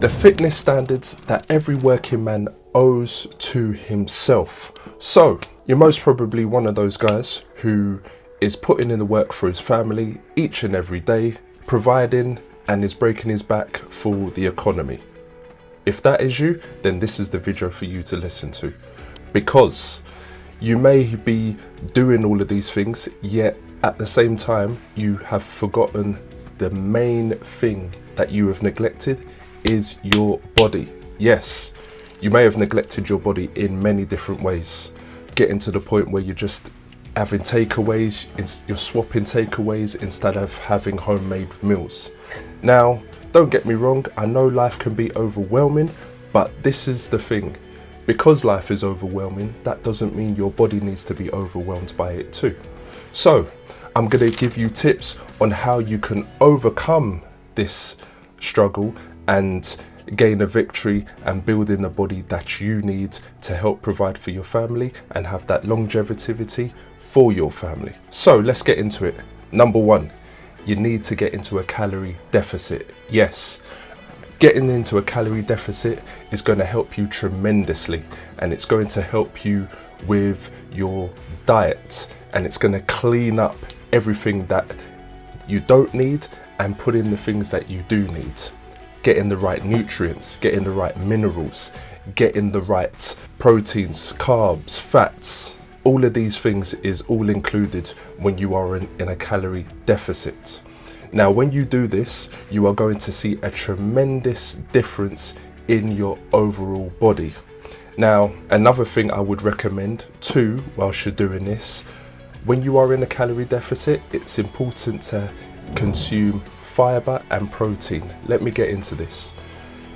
The fitness standards that every working man owes to himself. So you're most probably one of those guys who is putting in the work for his family each and every day, providing and is breaking his back for the economy. If that is you, then this is the video for you to listen to, because you may be doing all of these things, yet at the same time you have forgotten the main thing that you have neglected is your body. Yes, you may have neglected your body in many different ways, getting to the point where you're just having takeaways, you're swapping takeaways instead of having homemade meals. Now, don't get me wrong, I know life can be overwhelming, but this is the thing. Because life is overwhelming, that doesn't mean your body needs to be overwhelmed by it too. So, I'm going to give you tips on how you can overcome this struggle and gain a victory and build in the body that you need to help provide for your family and have that longevity for your family. So let's get into it. Number one, you need to get into a calorie deficit. Yes, getting into a calorie deficit is going to help you tremendously, and it's going to help you with your diet, and it's going to clean up everything that you don't need and put in the things that you do need. Getting the right nutrients, getting the right minerals, getting the right proteins, carbs, fats. All of these things is all included when you are in a calorie deficit. Now, when you do this, you are going to see a tremendous difference in your overall body. Now, another thing I would recommend too, whilst you're doing this, when you are in a calorie deficit, it's important to consume fiber and protein. Let me get into this.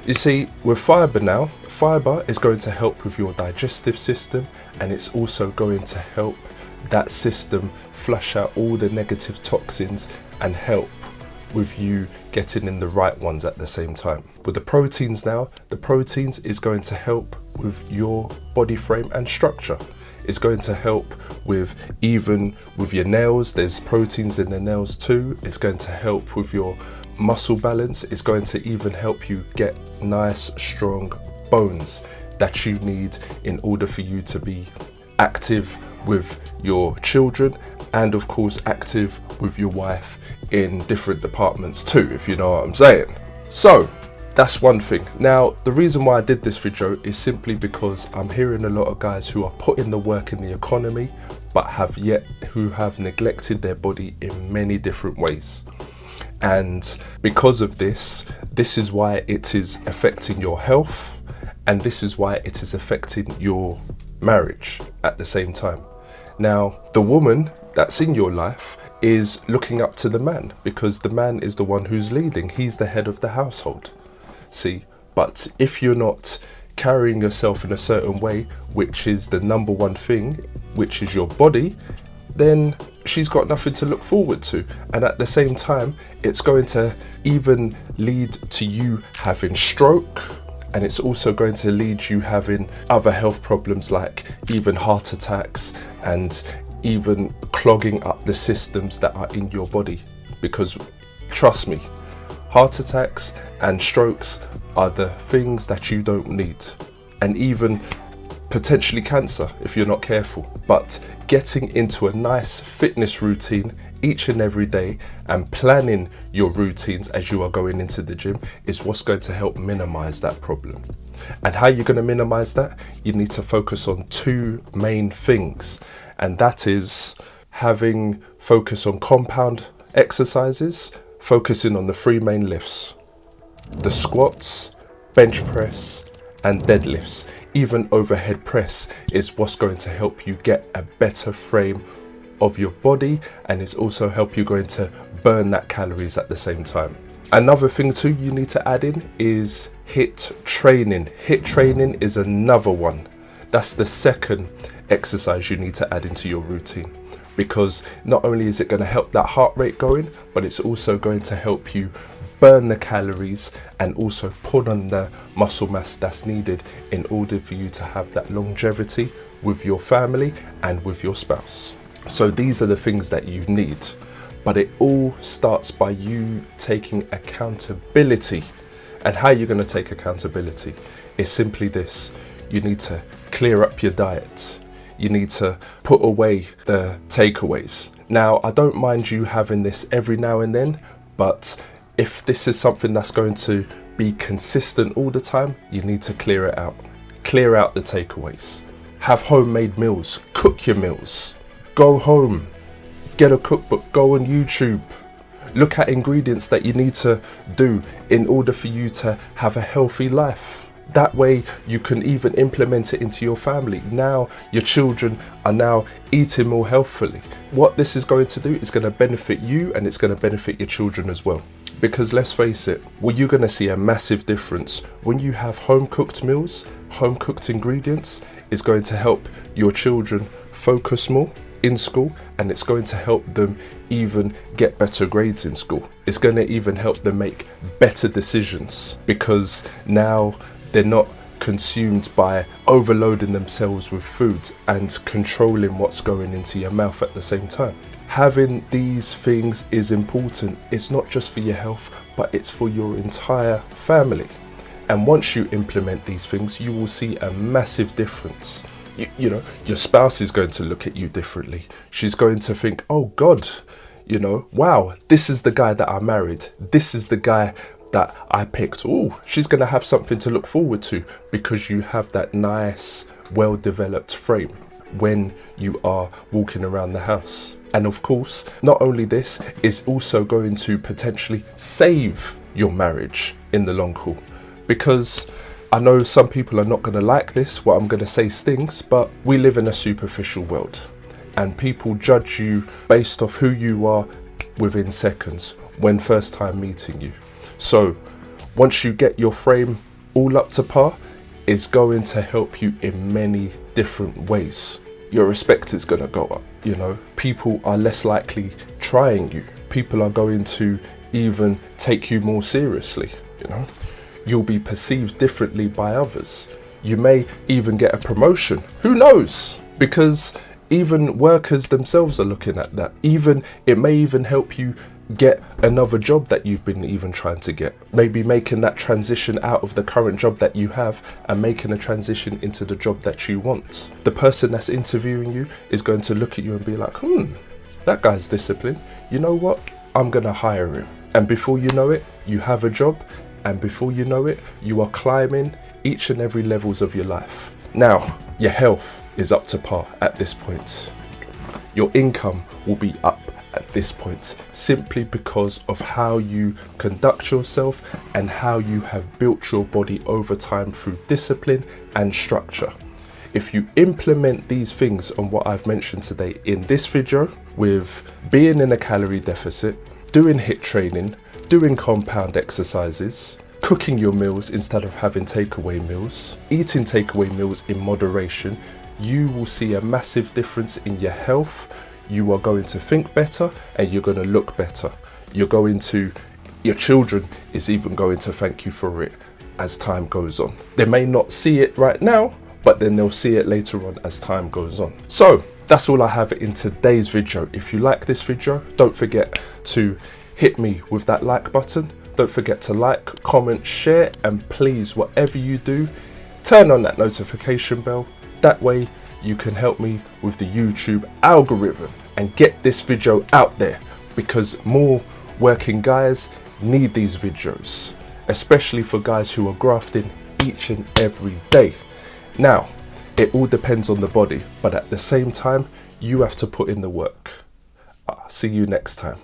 You see, with fiber now, fiber is going to help with your digestive system, and it's also going to help that system flush out all the negative toxins and help with you getting in the right ones at the same time. With the proteins now, the proteins is going to help with your body frame and structure. It's going to help with even with your nails. There's proteins in the nails too. It's going to help with your muscle balance. It's going to even help you get nice, strong bones that you need in order for you to be active with your children, and of course active with your wife in different departments too, if you know what I'm saying. So that's one thing. Now, the reason why I did this video is simply because I'm hearing a lot of guys who are putting the work in the economy, but who have neglected their body in many different ways. And because of this is why it is affecting your health, and this is why it is affecting your marriage at the same time. Now, the woman that's in your life is looking up to the man, because the man is the one who's leading. He's the head of the household. See, but if you're not carrying yourself in a certain way, which is the number one thing, which is your body, then she's got nothing to look forward to. And at the same time, it's going to even lead to you having stroke, and it's also going to lead you having other health problems like even heart attacks and even clogging up the systems that are in your body. Because trust me, heart attacks and strokes are the things that you don't need, and even potentially cancer if you're not careful. But getting into a nice fitness routine each and every day and planning your routines as you are going into the gym is what's going to help minimize that problem. And how you're going to minimize that? You need to focus on two main things, and that is having focus on compound exercises, focusing on the three main lifts: the squats, bench press and deadlifts. Even overhead press is what's going to help you get a better frame of your body, and it's also help you going to burn that calories at the same time. Another thing too you need to add in is HIIT training. HIIT training is another one. That's the second exercise you need to add into your routine, because not only is it going to help that heart rate going, but it's also going to help you burn the calories and also put on the muscle mass that's needed in order for you to have that longevity with your family and with your spouse. So these are the things that you need, but it all starts by you taking accountability And how you're going to take accountability is simply this. You need to clear up your diet. You need to put away the takeaways. Now, I don't mind you having this every now and then, but if this is something that's going to be consistent all the time, you need to clear it out. Clear out the takeaways. Have homemade meals. Cook your meals. Go home. Get a cookbook. Go on YouTube. Look at ingredients that you need to do in order for you to have a healthy life. That way you can even implement it into your family. Now your children are now eating more healthily. What this is going to do is going to benefit you, and it's going to benefit your children as well. Because let's face it, well, you're going to see a massive difference when you have home cooked meals. Home cooked ingredients is going to help your children focus more in school, and it's going to help them even get better grades in school. It's going to even help them make better decisions, because now they're not consumed by overloading themselves with foods and controlling what's going into your mouth at the same time. Having these things is important. It's not just for your health, but it's for your entire family. And once you implement these things, you will see a massive difference. You know, your spouse is going to look at you differently. She's going to think, oh God, you know, wow, this is the guy that I married. This is the guy that I picked. Oh, she's going to have something to look forward to, because you have that nice, well-developed frame when you are walking around the house. And of course, not only this, is also going to potentially save your marriage in the long haul, because I know some people are not going to like this, what I'm going to say stings, but we live in a superficial world, and people judge you based off who you are within seconds when first time meeting you. So once you get your frame all up to par, it's going to help you in many different ways. Your respect is going to go up. You know, people are less likely trying you. People are going to even take you more seriously. You know, you'll be perceived differently by others. You may even get a promotion. Who knows? Because even workers themselves are looking at that. It may even help you get another job that you've been even trying to get. Maybe making that transition out of the current job that you have and making a transition into the job that you want. The person that's interviewing you is going to look at you and be like, that guy's disciplined. You know what? I'm going to hire him. And before you know it, you have a job. And before you know it, you are climbing each and every levels of your life. Now, your health is up to par at this point. Your income will be up at this point, simply because of how you conduct yourself and how you have built your body over time through discipline and structure. If you implement these things on what I've mentioned today in this video, with being in a calorie deficit, doing HIIT training, doing compound exercises, cooking your meals instead of having takeaway meals, eating takeaway meals in moderation, you will see a massive difference in your health. You are going to think better and you're going to look better. Your children is even going to thank you for it as time goes on. They may not see it right now, but then they'll see it later on as time goes on. So that's all I have in today's video. If you like this video, don't forget to hit me with that like button. Don't forget to like, comment, share, and please, whatever you do, turn on that notification bell. That way you can help me with the YouTube algorithm and get this video out there, because more working guys need these videos, especially for guys who are grafting each and every day. Now, it all depends on the body, but at the same time, you have to put in the work. See you next time.